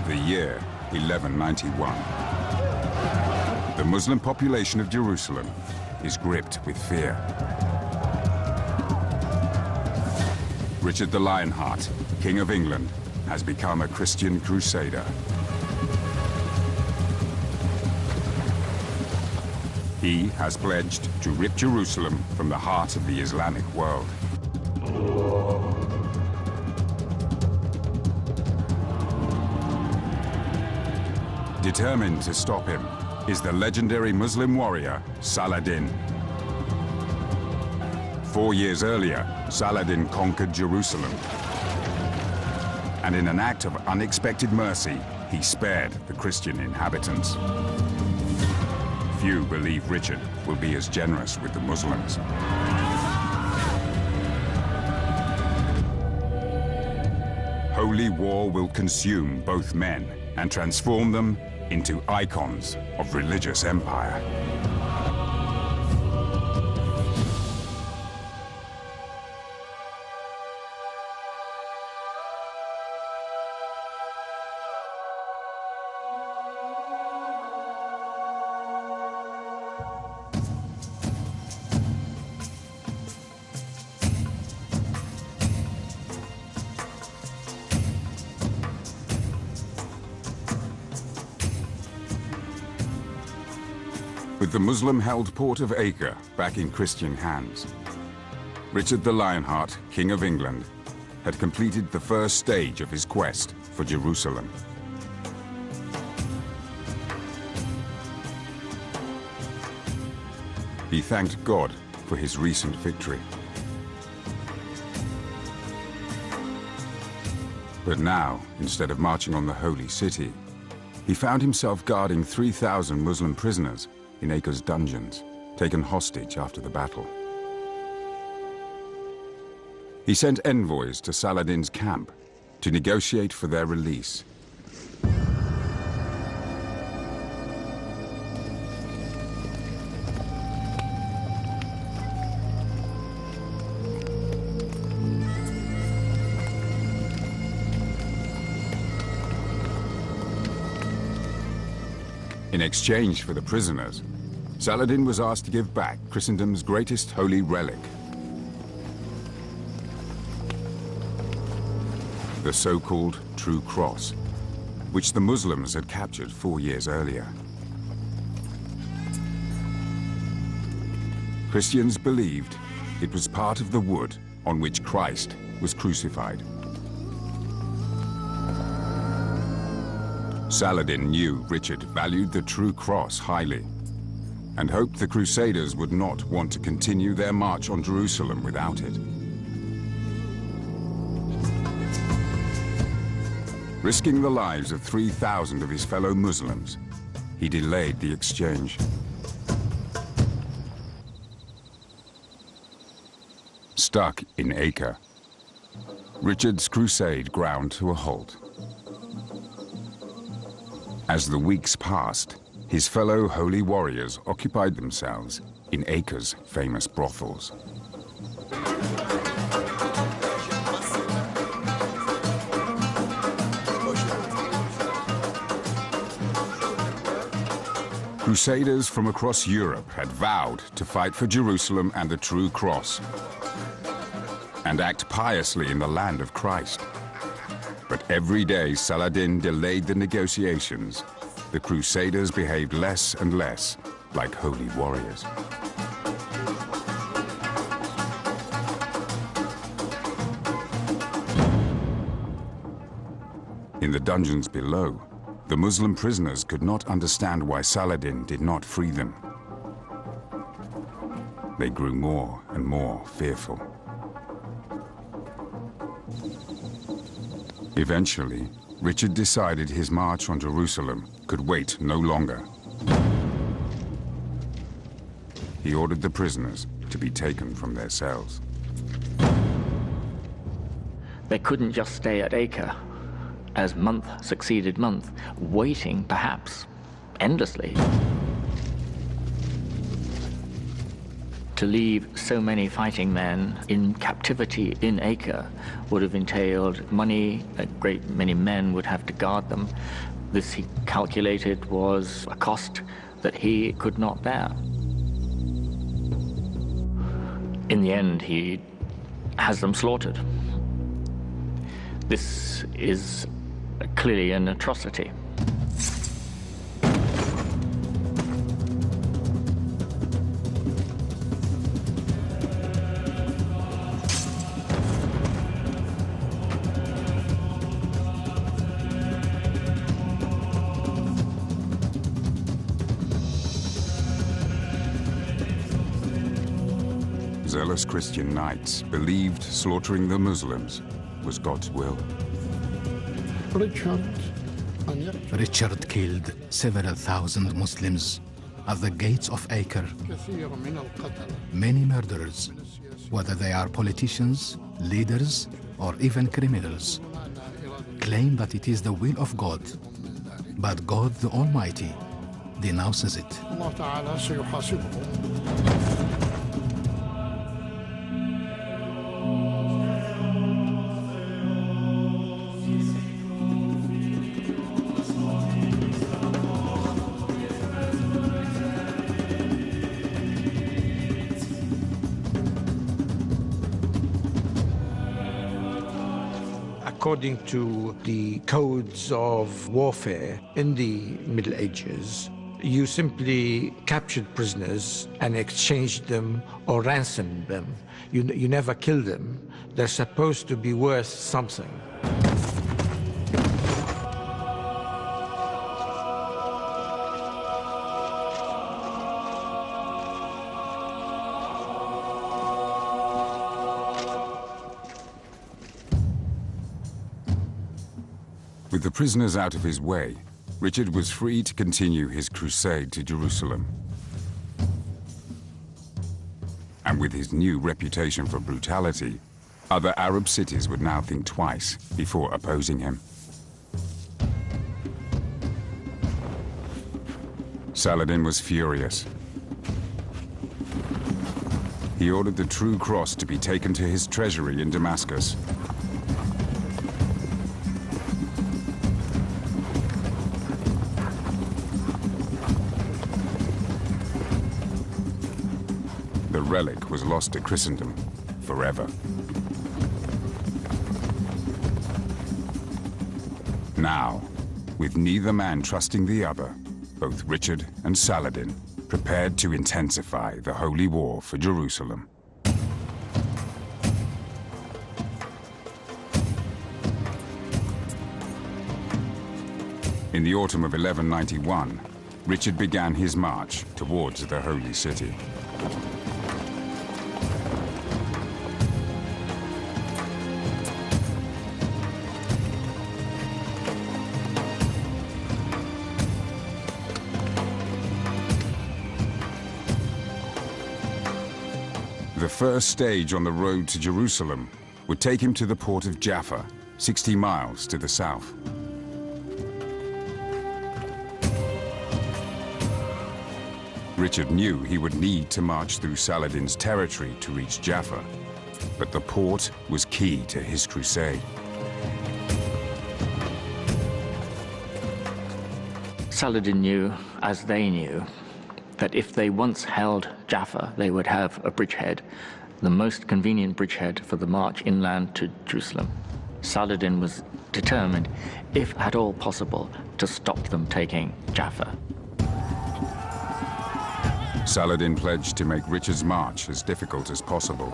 The year 1191. The Muslim population of Jerusalem is gripped with fear. Richard the Lionheart, King of England, has become a Christian crusader. He has pledged to rip Jerusalem from the heart of the Islamic world. Determined to stop him is the legendary Muslim warrior Saladin. 4 years earlier, Saladin conquered Jerusalem. And in an act of unexpected mercy, he spared the Christian inhabitants. Few believe Richard will be as generous with the Muslims. Holy war will consume both men and transform them into icons of religious empire. With the Muslim-held port of Acre back in Christian hands, Richard the Lionheart, King of England, had completed the first stage of his quest for Jerusalem. He thanked God for his recent victory. But now, instead of marching on the holy city, he found himself guarding 3,000 Muslim prisoners in Acre's dungeons, taken hostage after the battle. He sent envoys to Saladin's camp to negotiate for their release. In exchange for the prisoners, Saladin was asked to give back Christendom's greatest holy relic, the so-called True Cross, which the Muslims had captured 4 years earlier. Christians believed it was part of the wood on which Christ was crucified. Saladin knew Richard valued the True Cross highly and hoped the Crusaders would not want to continue their march on Jerusalem without it. Risking the lives of 3,000 of his fellow Muslims, he delayed the exchange. Stuck in Acre, Richard's crusade ground to a halt. As the weeks passed, his fellow holy warriors occupied themselves in Acre's famous brothels. Crusaders from across Europe had vowed to fight for Jerusalem and the True Cross and act piously in the land of Christ. But every day Saladin delayed the negotiations, the Crusaders behaved less and less like holy warriors. In the dungeons below, the Muslim prisoners could not understand why Saladin did not free them. They grew more and more fearful. Eventually, Richard decided his march on Jerusalem could wait no longer. He ordered the prisoners to be taken from their cells. They couldn't just stay at Acre. as month succeeded month, waiting perhaps endlessly. To leave so many fighting men in captivity in Acre would have entailed money. A great many men would have to guard them. This, he calculated, was a cost that he could not bear. In the end, he has them slaughtered. This is clearly an atrocity. Zealous Christian knights believed slaughtering the Muslims was God's will. Richard killed several thousand Muslims at the gates of Acre. Many murderers, whether they are politicians, leaders, or even criminals, claim that it is the will of God, but God the Almighty denounces it. According to the codes of warfare in the Middle Ages, you simply captured prisoners and exchanged them or ransomed them. You never killed them. They're supposed to be worth something. With the prisoners out of his way, Richard was free to continue his crusade to Jerusalem. And with his new reputation for brutality, other Arab cities would now think twice before opposing him. Saladin was furious. He ordered the true cross to be taken to his treasury in Damascus. The relic was lost to Christendom forever. Now, with neither man trusting the other, both Richard and Saladin prepared to intensify the holy war for Jerusalem. In the autumn of 1191, Richard began his march towards the holy city. The first stage on the road to Jerusalem would take him to the port of Jaffa, 60 miles to the south. Richard knew he would need to march through Saladin's territory to reach Jaffa, but the port was key to his crusade. Saladin knew, as they knew, that if they once held Jaffa, they would have a bridgehead, the most convenient bridgehead for the march inland to Jerusalem. Saladin was determined, if at all possible, to stop them taking Jaffa. Saladin pledged to make Richard's march as difficult as possible.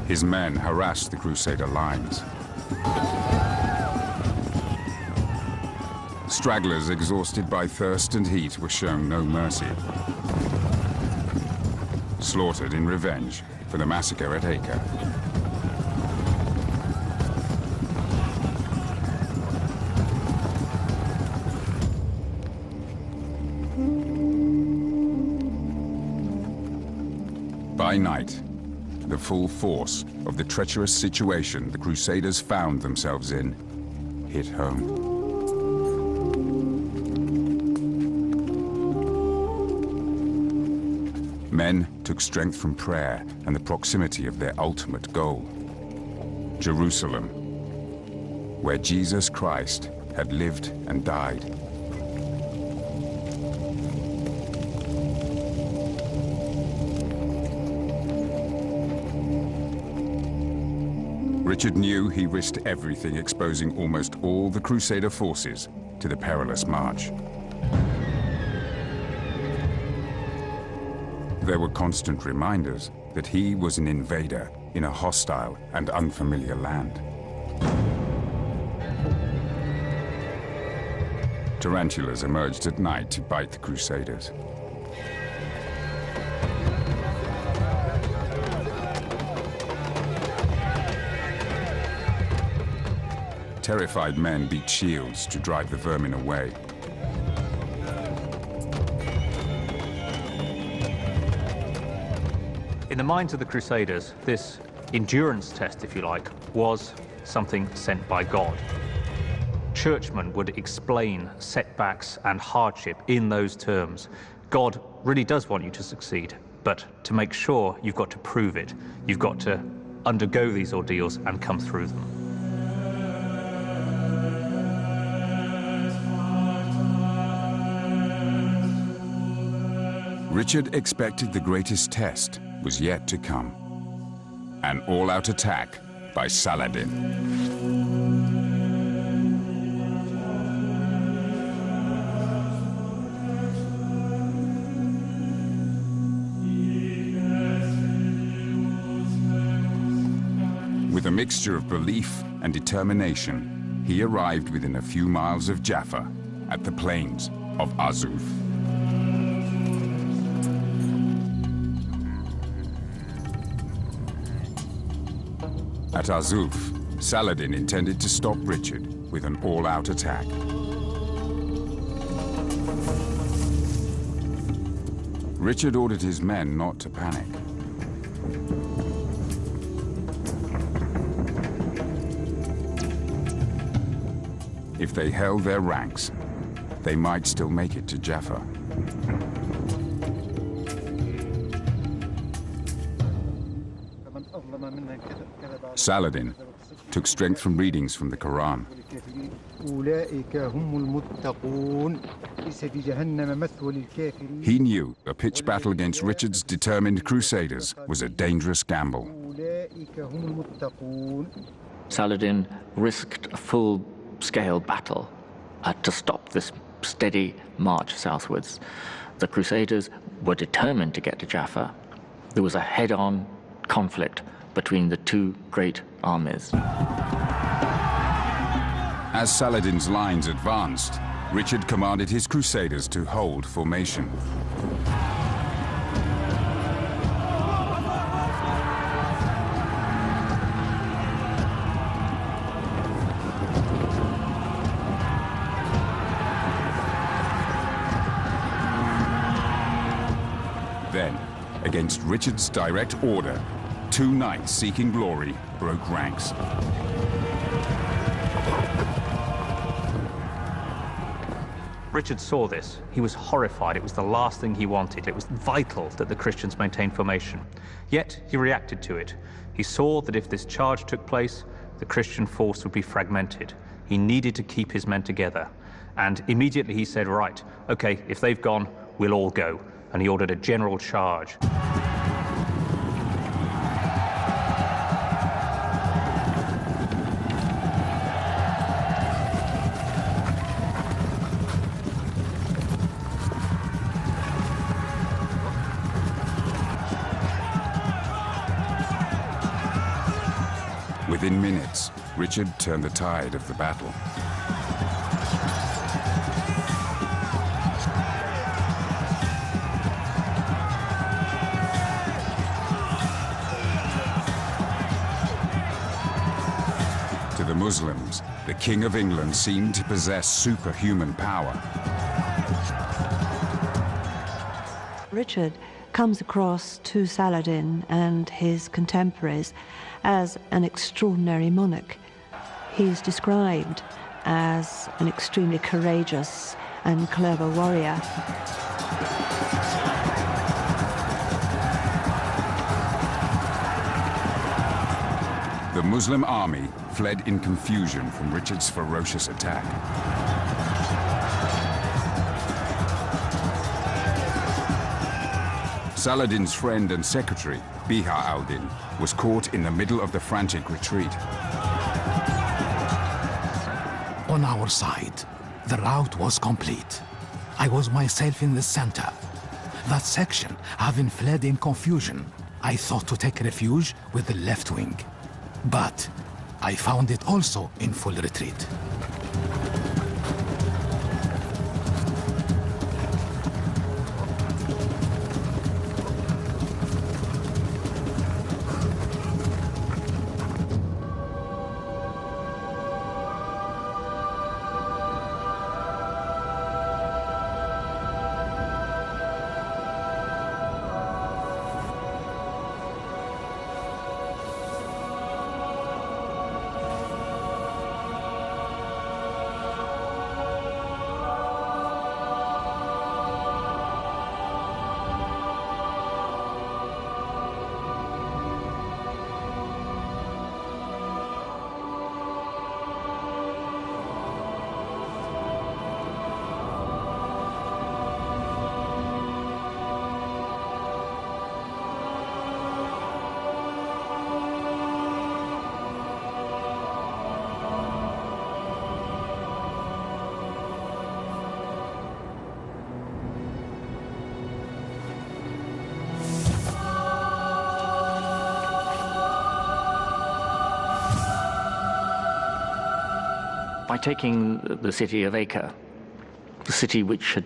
His men harassed the Crusader lines. Stragglers exhausted by thirst and heat were shown no mercy. Slaughtered in revenge for the massacre at Acre. By night, the full force of the treacherous situation the Crusaders found themselves in hit home. Men took strength from prayer and the proximity of their ultimate goal, Jerusalem, where Jesus Christ had lived and died. Richard knew he risked everything, exposing almost all the Crusader forces to the perilous march. There were constant reminders that he was an invader in a hostile and unfamiliar land. Tarantulas emerged at night to bite the Crusaders. Terrified men beat shields to drive the vermin away. In the minds of the Crusaders, this endurance test, if you like, was something sent by God. Churchmen would explain setbacks and hardship in those terms. God really does want you to succeed, but to make sure, you've got to prove it. You've got to undergo these ordeals and come through them. Richard expected the greatest test was yet to come. An all-out attack by Salad-in. With a mixture of belief and determination, he arrived within a few miles of Jaffa at the plains of Azuf. At Azuf, Saladin intended to stop Richard with an all-out attack. Richard ordered his men not to panic. If they held their ranks, they might still make it to Jaffa. Saladin took strength from readings from the Quran. He knew a pitched battle against Richard's determined crusaders was a dangerous gamble. Saladin risked a full-scale battle to stop this steady march southwards. The Crusaders were determined to get to Jaffa. There was a head-on conflict between the two great armies. As Saladin's lines advanced, Richard commanded his crusaders to hold formation. Then, against Richard's direct order, two knights seeking glory broke ranks. Richard saw this. He was horrified. It was the last thing he wanted. It was vital that the Christians maintain formation. Yet he reacted to it. He saw that if this charge took place, the Christian force would be fragmented. He needed to keep his men together. And immediately he said, right, okay, if they've gone, we'll all go. And he ordered a general charge. Within minutes, Richard turned the tide of the battle. To the Muslims, the King of England seemed to possess superhuman power. Richard comes across to Saladin and his contemporaries as an extraordinary monarch. He's described as an extremely courageous and clever warrior. The Muslim army fled in confusion from Richard's ferocious attack. Saladin's friend and secretary, Biha al-Din, was caught in the middle of the frantic retreat. On our side, the rout was complete. I was myself in the center. That section, having fled in confusion, I thought to take refuge with the left wing. But I found it also in full retreat. By taking the city of Acre, the city which had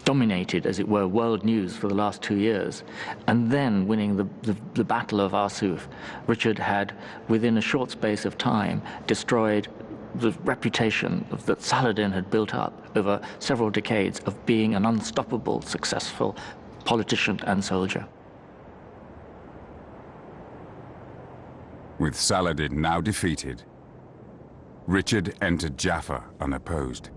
dominated, as it were, world news for the last 2 years, and then winning the Battle of Arsuf, Richard had, within a short space of time, destroyed the reputation that Saladin had built up over several decades of being an unstoppable, successful politician and soldier. With Saladin now defeated, Richard entered Jaffa unopposed.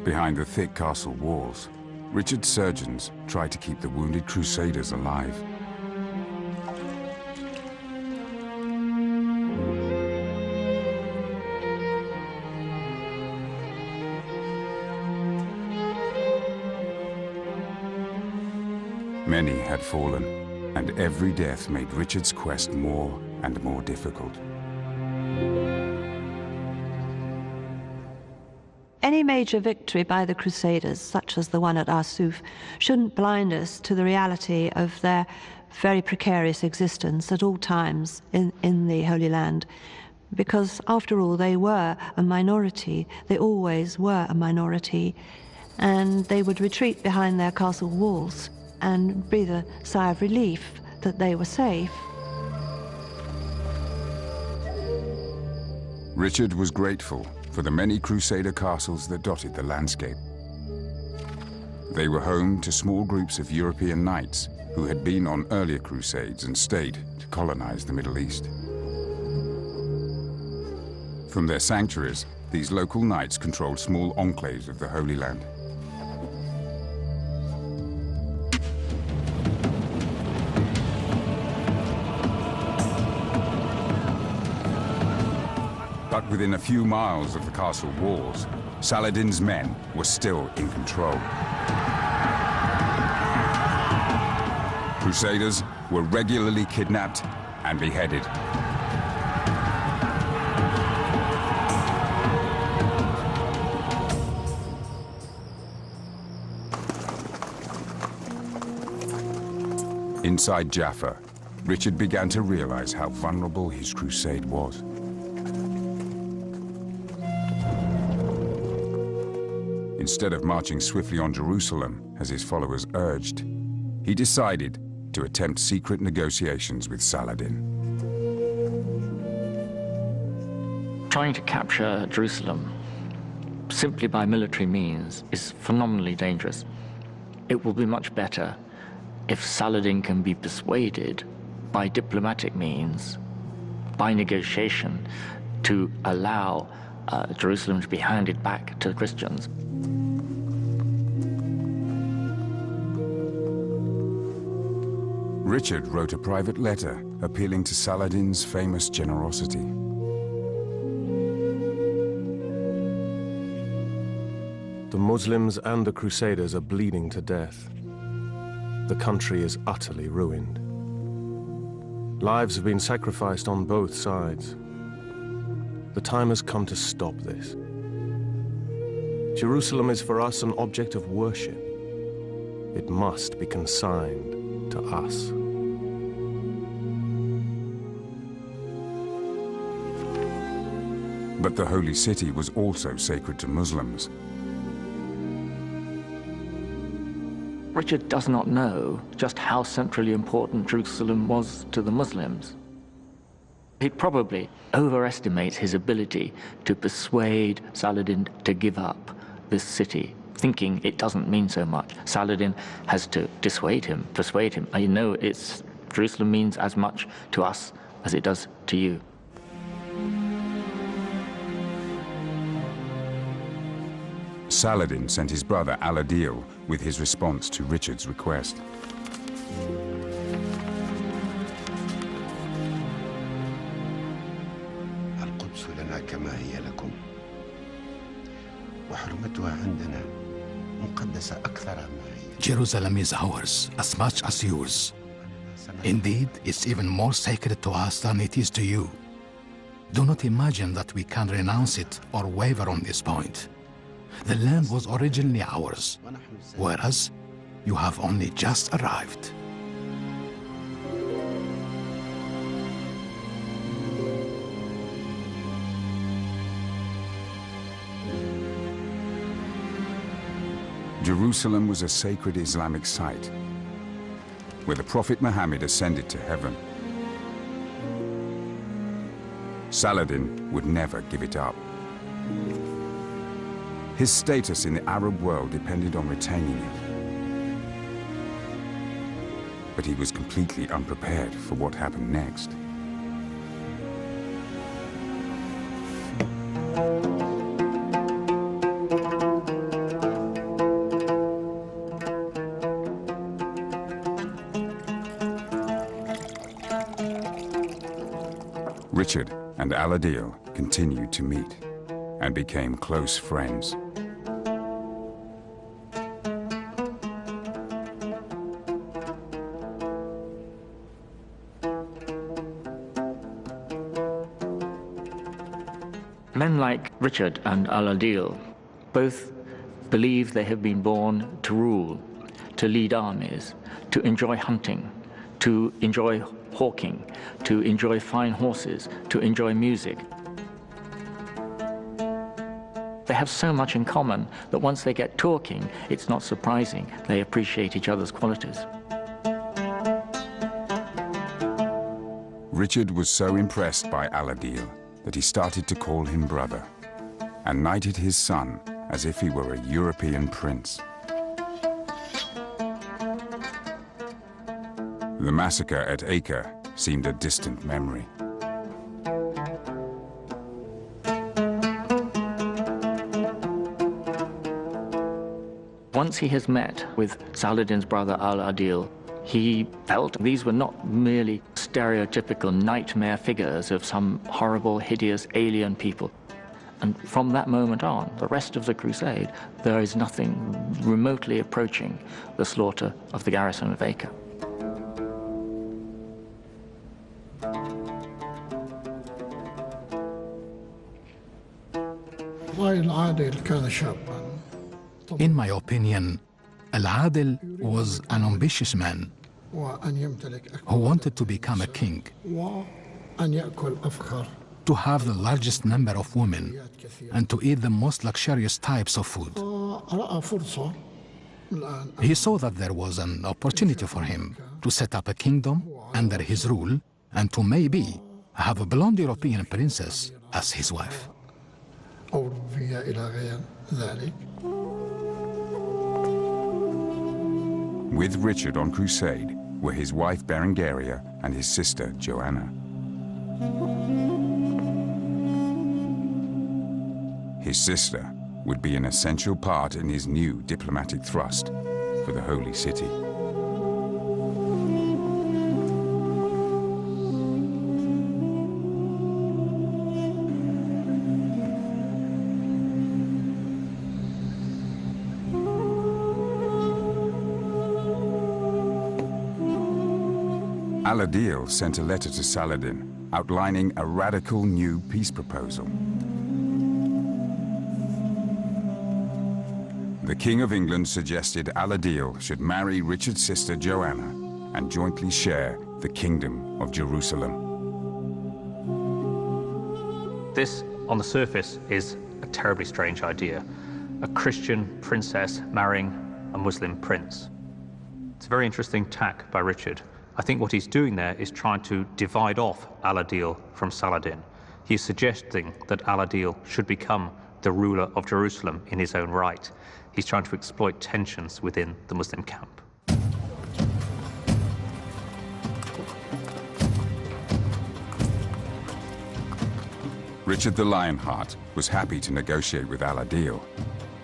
Behind the thick castle walls, Richard's surgeons tried to keep the wounded crusaders alive. Many had fallen, and every death made Richard's quest more and more difficult. Any major victory by the Crusaders, such as the one at Arsuf, shouldn't blind us to the reality of their very precarious existence at all times in the Holy Land. Because, after all, they were a minority. They always were a minority. And they would retreat behind their castle walls and breathe a sigh of relief that they were safe. Richard was grateful for the many Crusader castles that dotted the landscape. They were home to small groups of European knights who had been on earlier crusades and stayed to colonize the Middle East. From their sanctuaries, these local knights controlled small enclaves of the Holy Land. But within a few miles of the castle walls, Saladin's men were still in control. Crusaders were regularly kidnapped and beheaded. Inside Jaffa, Richard began to realize how vulnerable his crusade was. Instead of marching swiftly on Jerusalem, as his followers urged, he decided to attempt secret negotiations with Saladin. Trying to capture Jerusalem simply by military means is phenomenally dangerous. It will be much better if Saladin can be persuaded by diplomatic means, by negotiation, to allow Jerusalem to be handed back to the Christians. Richard wrote a private letter appealing to Saladin's famous generosity. The Muslims and the Crusaders are bleeding to death. The country is utterly ruined. Lives have been sacrificed on both sides. The time has come to stop this. Jerusalem is for us an object of worship. It must be consigned to us. But the Holy City was also sacred to Muslims. Richard does not know just how centrally important Jerusalem was to the Muslims. He probably overestimates his ability to persuade Saladin to give up this city, thinking it doesn't mean so much. Saladin has to dissuade him, persuade him. I know Jerusalem means as much to us as it does to you. Saladin sent his brother Al-Adil with his response to Richard's request. القدس لنا كما هي لكم وحرمتها عندنا مقدسة أكثر ما هي. Jerusalem is ours as much as yours. Indeed, it's even more sacred to us than it is to you. Do not imagine that we can renounce it or waver on this point. The land was originally ours, whereas you have only just arrived. Jerusalem was a sacred Islamic site where the Prophet Muhammad ascended to heaven. Saladin would never give it up. His status in the Arab world depended on retaining it. But he was completely unprepared for what happened next. Richard and Al-Adil continued to meet and became close friends. Men like Richard and Al-Adil both believe they have been born to rule, to lead armies, to enjoy hunting, to enjoy hawking, to enjoy fine horses, to enjoy music. They have so much in common that once they get talking, it's not surprising they appreciate each other's qualities. Richard was so impressed by Al-Adil that he started to call him brother and knighted his son as if he were a European prince. The massacre at Acre seemed a distant memory. Once he has met with Saladin's brother Al-Adil, he felt these were not merely stereotypical nightmare figures of some horrible, hideous alien people. And from that moment on, the rest of the crusade, there is nothing remotely approaching the slaughter of the garrison of Acre. In my opinion, Al-Adil was an ambitious man who wanted to become a king, to have the largest number of women, and to eat the most luxurious types of food. He saw that there was an opportunity for him to set up a kingdom under his rule and to maybe have a blonde European princess as his wife. With Richard on crusade were his wife Berengaria and his sister Joanna. His sister would be an essential part in his new diplomatic thrust for the Holy City. Al-Adil sent a letter to Salad outlining a radical new peace proposal. The King of England suggested Al-Adil should marry Richard's sister Joanna and jointly share the Kingdom of Jerusalem. This, on the surface, is a terribly strange idea. A Christian princess marrying a Muslim prince. It's a very interesting tack by Richard. I think what he's doing there is trying to divide off Al-Adil from Saladin. He's suggesting that Al-Adil should become the ruler of Jerusalem in his own right. He's trying to exploit tensions within the Muslim camp. Richard the Lionheart was happy to negotiate with Al-Adil,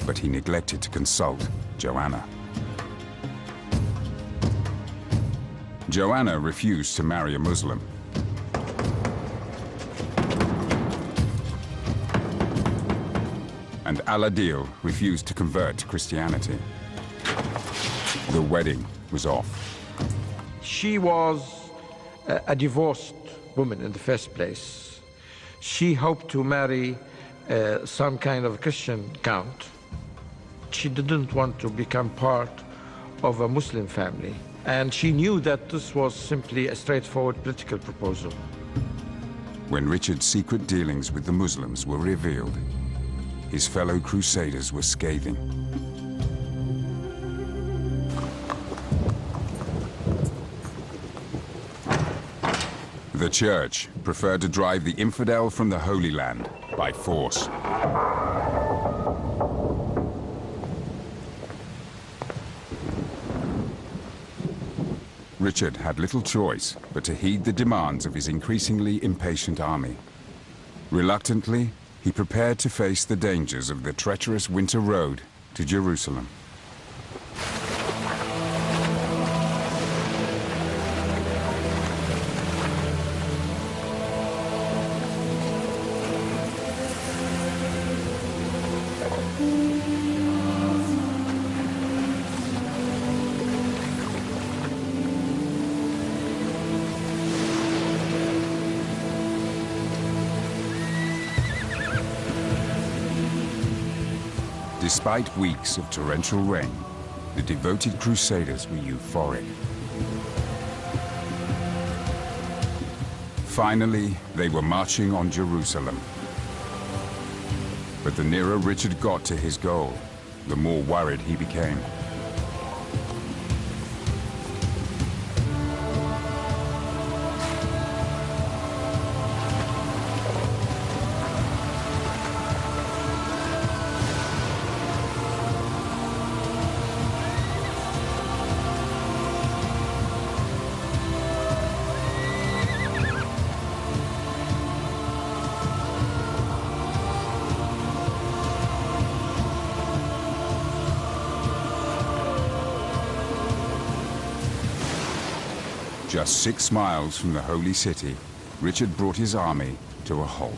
but he neglected to consult Joanna. Joanna refused to marry a Muslim. And Al-Adil refused to convert to Christianity. The wedding was off. She was a divorced woman in the first place. She hoped to marry some kind of Christian count. She didn't want to become part of a Muslim family. And she knew that this was simply a straightforward political proposal. When Richard's secret dealings with the Muslims were revealed, his fellow crusaders were scathing. The Church preferred to drive the infidel from the Holy Land by force. Richard had little choice but to heed the demands of his increasingly impatient army. Reluctantly, he prepared to face the dangers of the treacherous winter road to Jerusalem. Despite weeks of torrential rain, the devoted crusaders were euphoric. Finally, they were marching on Jerusalem. But the nearer Richard got to his goal, the more worried he became. Just 6 miles from the Holy City, Richard brought his army to a halt.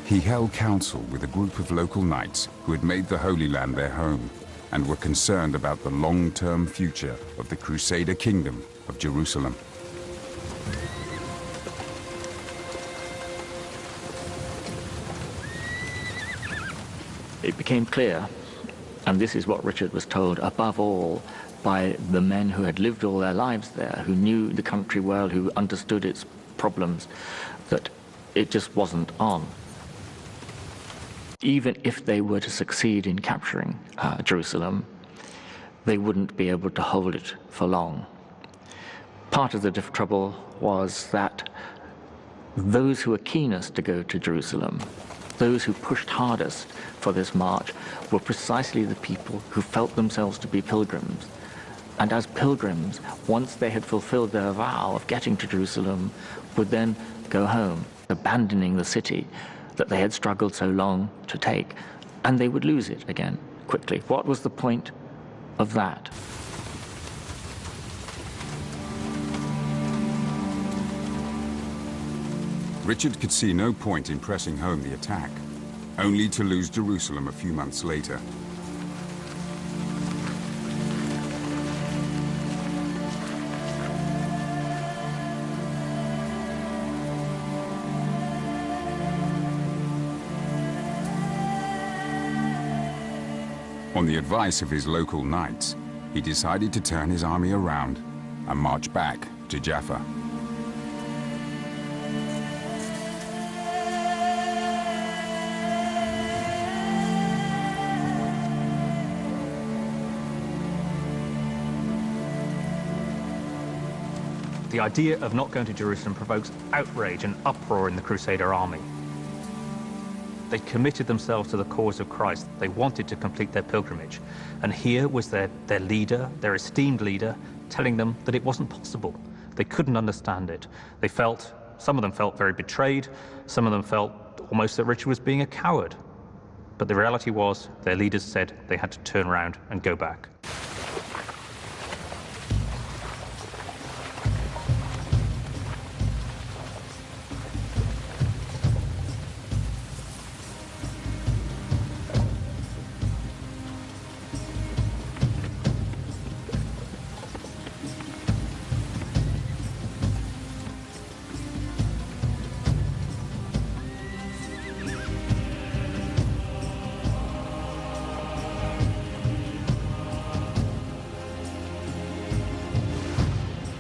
He held council with a group of local knights who had made the Holy Land their home and were concerned about the long-term future of the Crusader kingdom of Jerusalem. It became clear And this is what Richard was told, above all, by the men who had lived all their lives there, who knew the country well, who understood its problems, that it just wasn't on. Even if they were to succeed in capturing Jerusalem, they wouldn't be able to hold it for long. Part of the trouble was that those who were keenest to go to Jerusalem, those who pushed hardest for this march, were precisely the people who felt themselves to be pilgrims. And as pilgrims, once they had fulfilled their vow of getting to Jerusalem, would then go home, abandoning the city that they had struggled so long to take, and they would lose it again quickly. What was the point of that? Richard could see no point in pressing home the attack, only to lose Jerusalem a few months later. On the advice of his local knights, he decided to turn his army around and march back to Jaffa. The idea of not going to Jerusalem provokes outrage and uproar in the Crusader army. They committed themselves to the cause of Christ. They wanted to complete their pilgrimage. And here was their leader, their esteemed leader, telling them that it wasn't possible. They couldn't understand it. They felt, some of them felt very betrayed, some of them felt almost that Richard was being a coward. But the reality was, their leaders said they had to turn around and go back.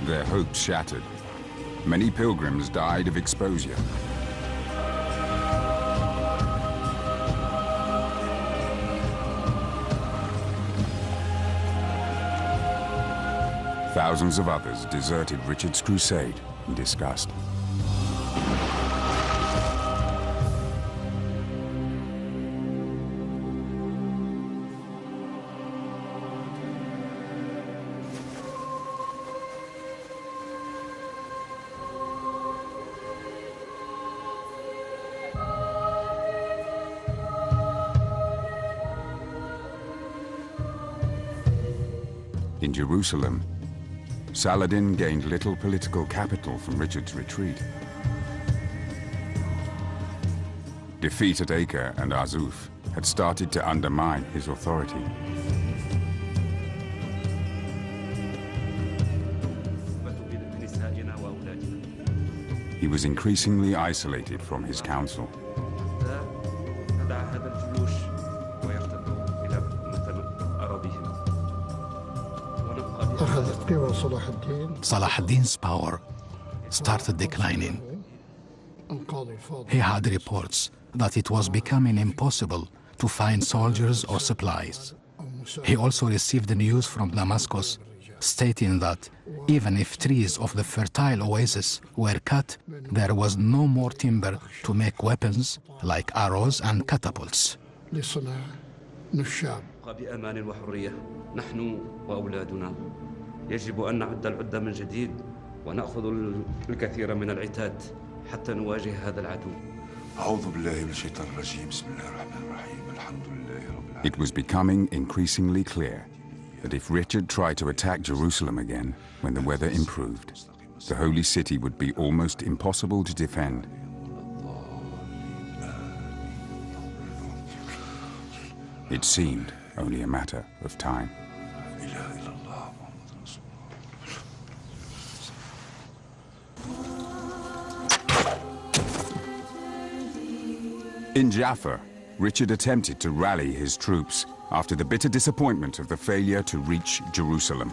Their hopes shattered. Many pilgrims died of exposure. Thousands of others deserted Richard's crusade in disgust. In Jerusalem, Saladin gained little political capital from Richard's retreat. Defeat at Acre and Azuf had started to undermine his authority. He was increasingly isolated from his council. Salahadin's power started declining. He had reports that it was becoming impossible to find soldiers or supplies. He also received news from Damascus stating that even if trees of the fertile oasis were cut, there was no more timber to make weapons like arrows and catapults. يجب أن نعد العدة من جديد ونأخذ الكثير من العتاد حتى نواجه هذا العدو. أعوذ بالله من الشيطان الرجيم بسم الله الرحمن الرحيم الحمد لله رب العالمين. It was becoming increasingly clear that if Richard tried to attack Jerusalem again when the weather improved, the holy city would be almost impossible to defend. It seemed only a matter of time. In Jaffa, Richard attempted to rally his troops after the bitter disappointment of the failure to reach Jerusalem.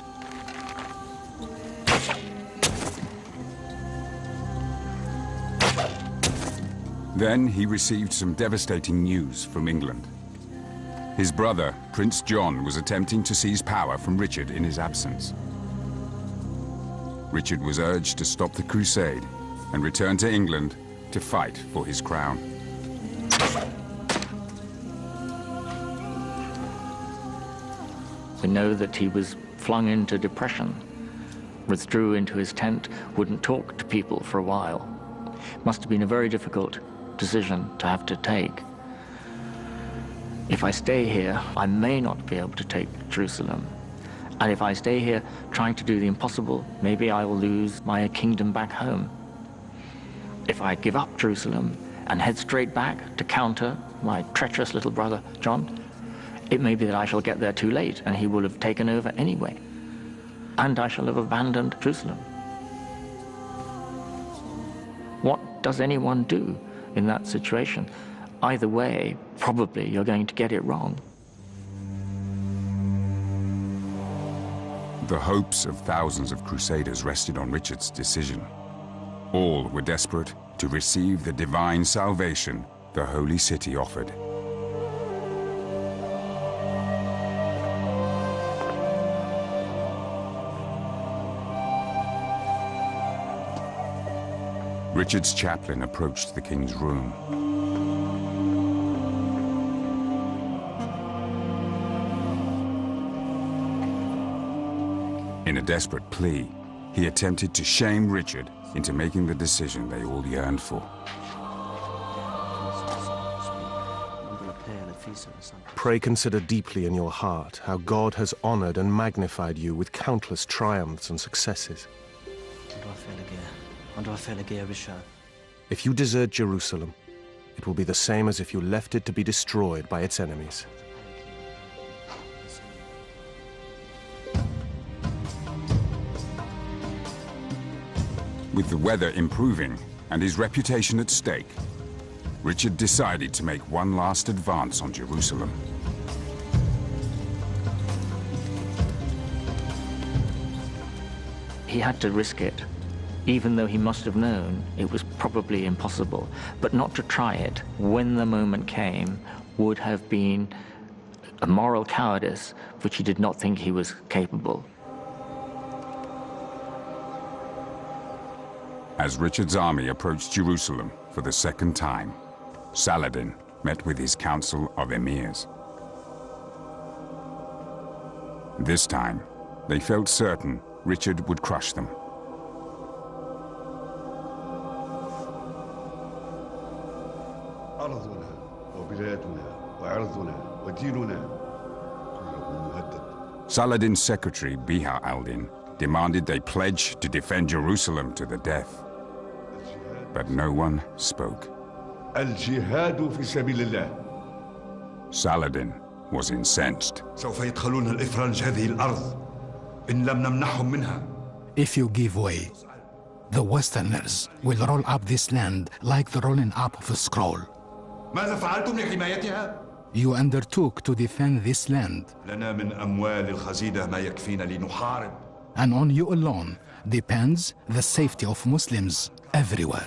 Then he received some devastating news from England. His brother, Prince John, was attempting to seize power from Richard in his absence. Richard was urged to stop the crusade and return to England to fight for his crown. We know that he was flung into depression, withdrew into his tent, wouldn't talk to people for a while. Must have been a very difficult decision to have to take. If I stay here, I may not be able to take Jerusalem. And if I stay here trying to do the impossible, maybe I will lose my kingdom back home. If I give up Jerusalem and head straight back to counter my treacherous little brother John, it may be that I shall get there too late and he will have taken over anyway. And I shall have abandoned Jerusalem. What does anyone do in that situation? Either way, probably you're going to get it wrong. The hopes of thousands of crusaders rested on Richard's decision. All were desperate to receive the divine salvation the Holy City offered. Richard's chaplain approached the king's room. In a desperate plea, he attempted to shame Richard into making the decision they all yearned for. Pray consider deeply in your heart how God has honored and magnified you with countless triumphs and successes. If you desert Jerusalem, it will be the same as if you left it to be destroyed by its enemies. With the weather improving and his reputation at stake, Richard decided to make one last advance on Jerusalem. He had to risk it, even though he must have known it was probably impossible. But not to try it when the moment came would have been a moral cowardice which he did not think he was capable. As Richard's army approached Jerusalem for the second time, Saladin met with his council of emirs. This time, they felt certain Richard would crush them. Saladin's secretary, Biha al-Din, demanded they pledge to defend Jerusalem to the death. But no one spoke. Saladin was incensed. If you give way, the Westerners will roll up this land like the rolling up of a scroll. You undertook to defend this land. And on you alone depends the safety of Muslims everywhere.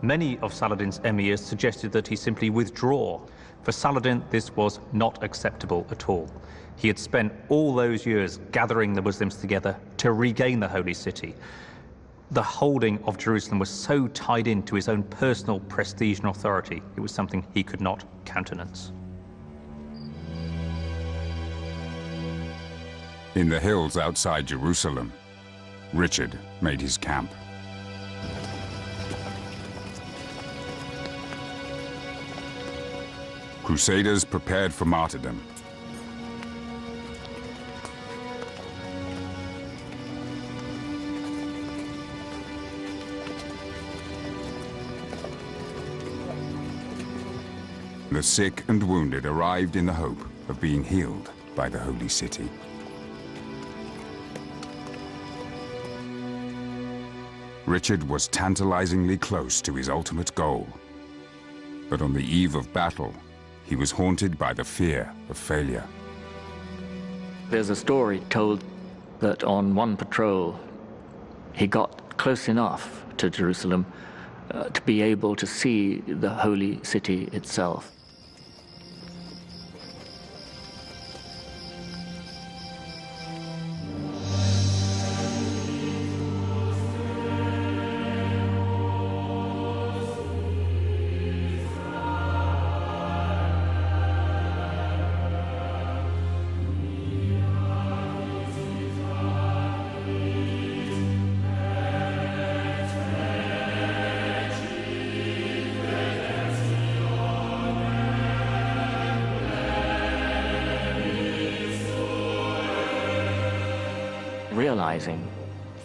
Many of Saladin's emirs suggested that he simply withdraw. For Saladin, this was not acceptable at all. He had spent all those years gathering the Muslims together to regain the holy city. The holding of Jerusalem was so tied into his own personal prestige and authority, it was something he could not countenance. In the hills outside Jerusalem, Richard made his camp. Crusaders prepared for martyrdom. The sick and wounded arrived in the hope of being healed by the holy city. Richard was tantalizingly close to his ultimate goal. But on the eve of battle, he was haunted by the fear of failure. There's a story told that on one patrol, he got close enough to Jerusalem to be able to see the holy city itself. Realizing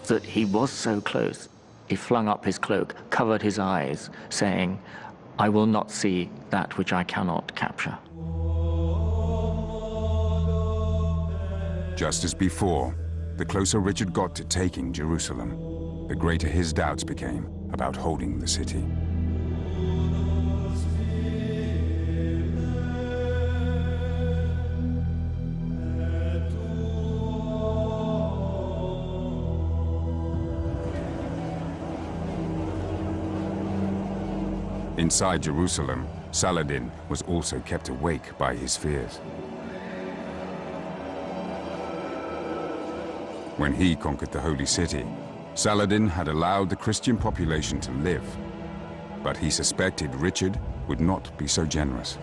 that he was so close, he flung up his cloak, covered his eyes, saying, "I will not see that which I cannot capture." Just as before, the closer Richard got to taking Jerusalem, the greater his doubts became about holding the city. Inside Jerusalem, Salad was also kept awake by his fears. When he conquered the holy city, Saladin had allowed the Christian population to live, but he suspected Richard would not be so generous.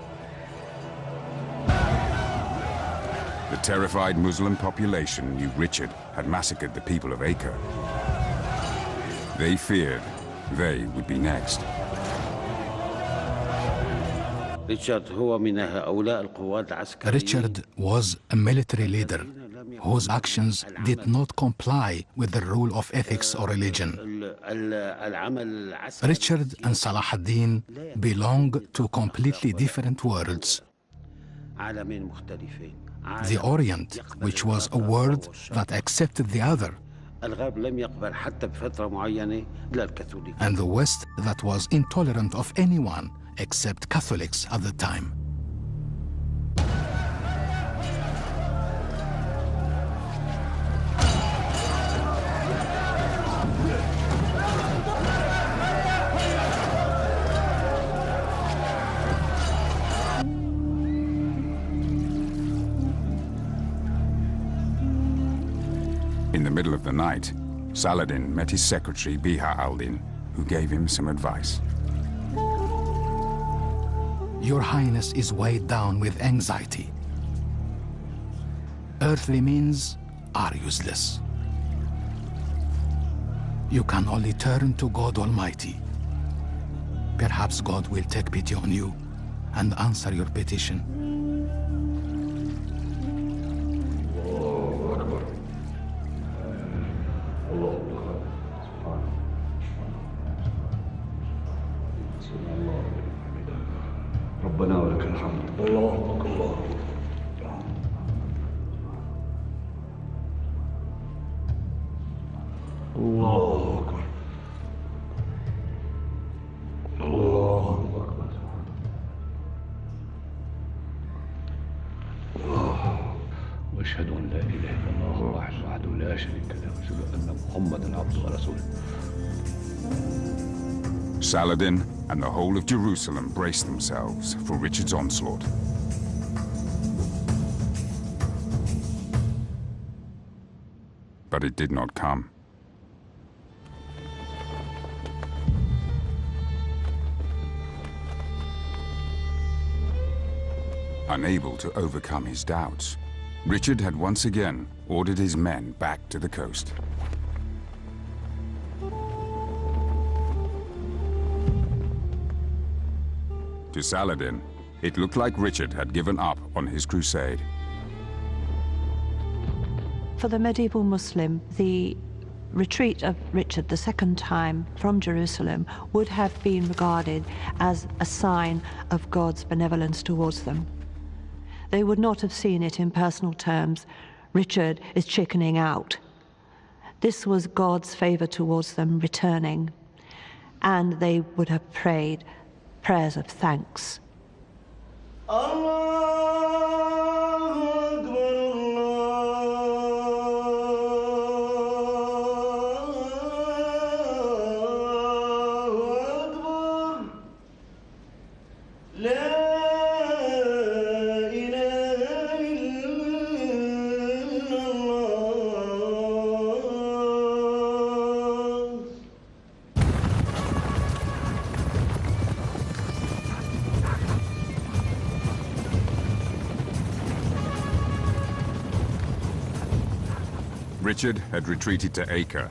The terrified Muslim population knew Richard had massacred the people of Acre. They feared they would be next. Richard was a military leader whose actions did not comply with the rule of ethics or religion. Richard and Salahuddin belong to completely different worlds. The Orient, which was a world that accepted the other, and the West that was intolerant of anyone except Catholics at the time. In the middle of the night, Saladin met his secretary Biha al-Din, who gave him some advice. Your Highness is weighed down with anxiety. Earthly means are useless. You can only turn to God Almighty. Perhaps God will take pity on you and answer your petition. ربنا ولك الحمد. الله أكبر. الله أكبر. الله أكبر. وأشهد أن لا إله إلا الله وحده لا شريك له وأشهد أن محمدا عبده ورسوله. Saladin and the whole of Jerusalem braced themselves for Richard's onslaught. But it did not come. Unable to overcome his doubts, Richard had once again ordered his men back to the coast. To Saladin, it looked like Richard had given up on his crusade. For the medieval Muslim, the retreat of Richard the second time from Jerusalem would have been regarded as a sign of God's benevolence towards them. They would not have seen it in personal terms. Richard is chickening out. This was God's favor towards them returning. And they would have prayed, prayers of thanks. Richard had retreated to Acre.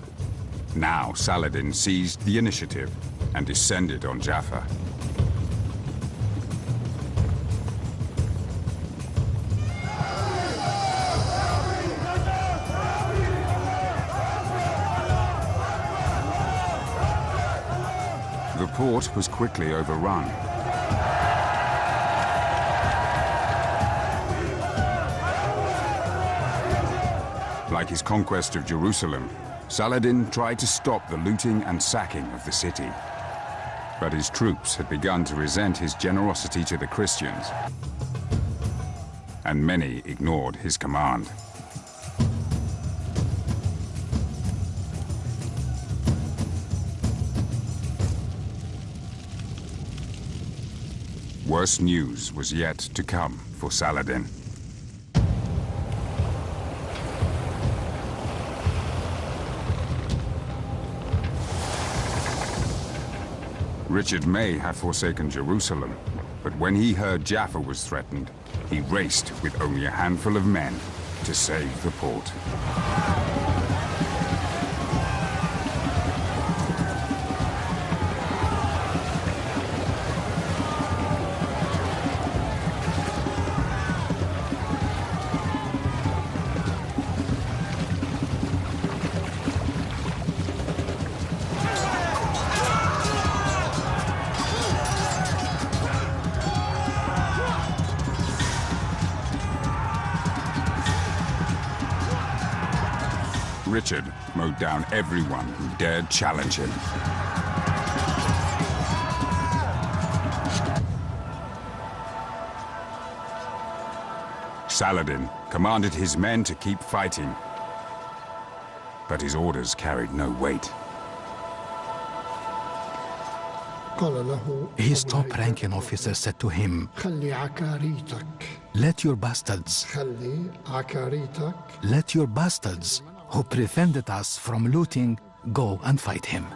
Now Saladin seized the initiative and descended on Jaffa. The port was quickly overrun. Like his conquest of Jerusalem, Saladin tried to stop the looting and sacking of the city. But his troops had begun to resent his generosity to the Christians, and many ignored his command. Worse news was yet to come for Saladin. Richard may have forsaken Jerusalem, but when he heard Jaffa was threatened, he raced with only a handful of men to save the port. Richard mowed down everyone who dared challenge him. Saladin commanded his men to keep fighting, but his orders carried no weight. His top-ranking officer said to him, "Let your bastards who prevented us from looting go and fight him."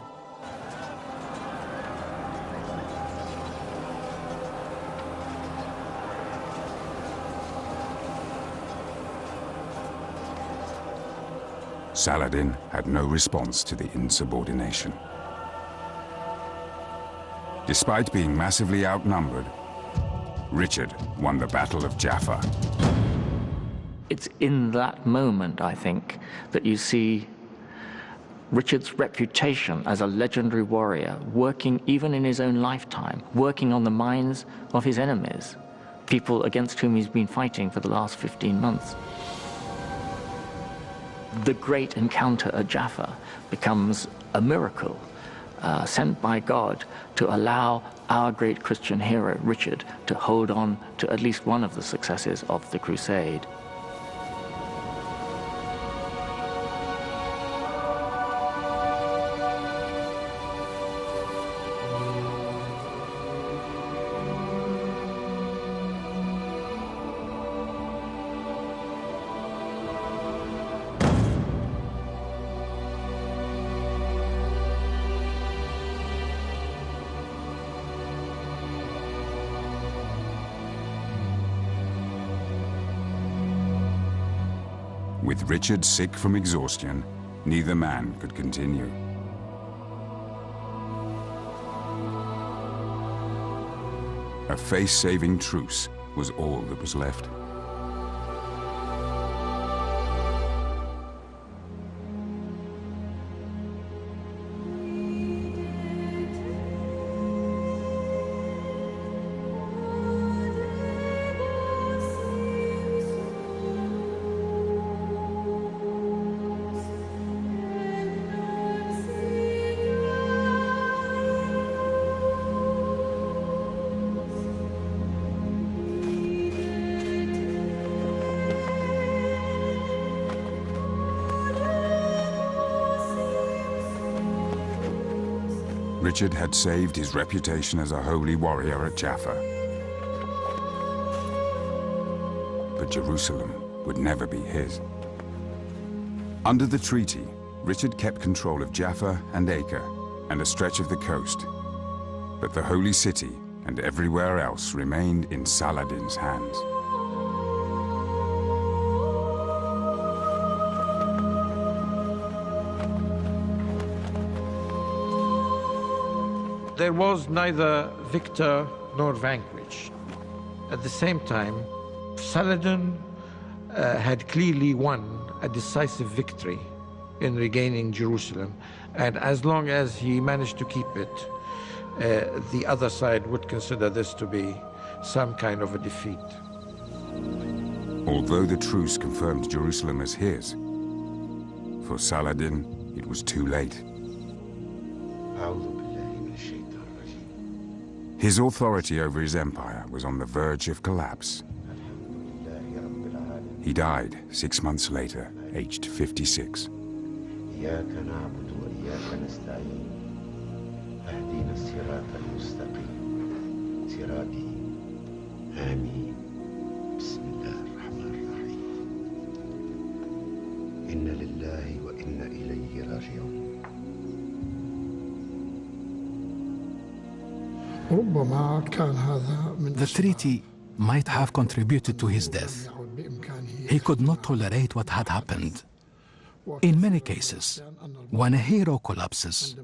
Saladin had no response to the insubordination. Despite being massively outnumbered, Richard won the Battle of Jaffa. It's in that moment, I think, that you see Richard's reputation as a legendary warrior working even in his own lifetime, working on the minds of his enemies, people against whom he's been fighting for the last 15 months. The great encounter at Jaffa becomes a miracle sent by God to allow our great Christian hero, Richard, to hold on to at least one of the successes of the crusade. With Richard sick from exhaustion, neither man could continue. A face-saving truce was all that was left. Richard had saved his reputation as a holy warrior at Jaffa. But Jerusalem would never be his. Under the treaty, Richard kept control of Jaffa and Acre and a stretch of the coast. But the holy city and everywhere else remained in Saladin's hands. There was neither victor nor vanquished. At the same time, Saladin had clearly won a decisive victory in regaining Jerusalem, and as long as he managed to keep it, the other side would consider this to be some kind of a defeat. Although the truce confirmed Jerusalem as his, for Saladin it was too late. His authority over his empire was on the verge of collapse. He died 6 months later, aged 56. The treaty might have contributed to his death. He could not tolerate what had happened. In many cases, when a hero collapses,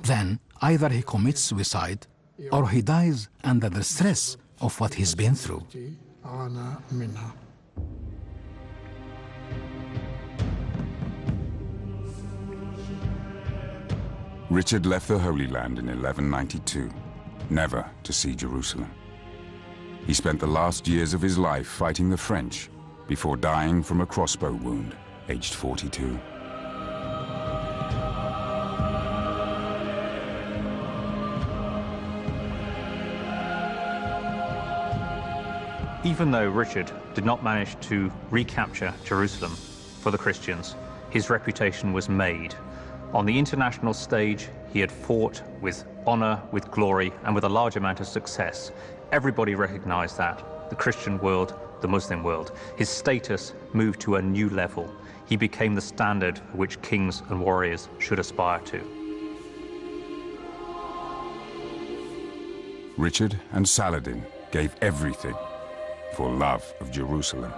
then either he commits suicide or he dies under the stress of what he's been through. Richard left the Holy Land in 1192, never to see Jerusalem. He spent the last years of his life fighting the French before dying from a crossbow wound, aged 42. Even though Richard did not manage to recapture Jerusalem for the Christians, his reputation was made. On the international stage, he had fought with honor, with glory, and with a large amount of success. Everybody recognized that. The Christian world, the Muslim world. His status moved to a new level. He became the standard for which kings and warriors should aspire to. Richard and Saladin gave everything for love of Jerusalem.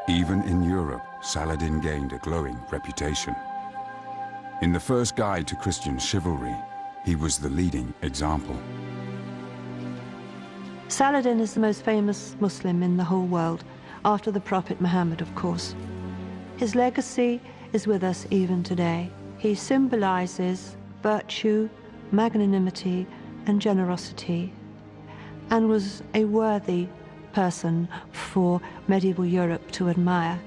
Even in Europe, Saladin gained a glowing reputation. In the first guide to Christian chivalry, he was the leading example. Saladin is the most famous Muslim in the whole world, after the Prophet Muhammad, of course. His legacy is with us even today. He symbolizes virtue, magnanimity, and generosity, and was a worthy person for medieval Europe to admire.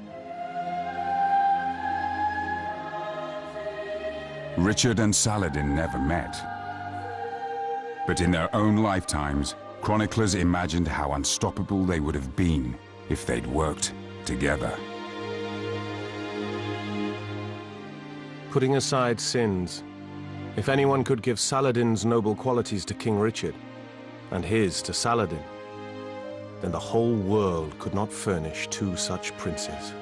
Richard and Saladin never met. But in their own lifetimes, chroniclers imagined how unstoppable they would have been if they'd worked together. Putting aside sins, if anyone could give Saladin's noble qualities to King Richard, and his to Saladin, then the whole world could not furnish two such princes.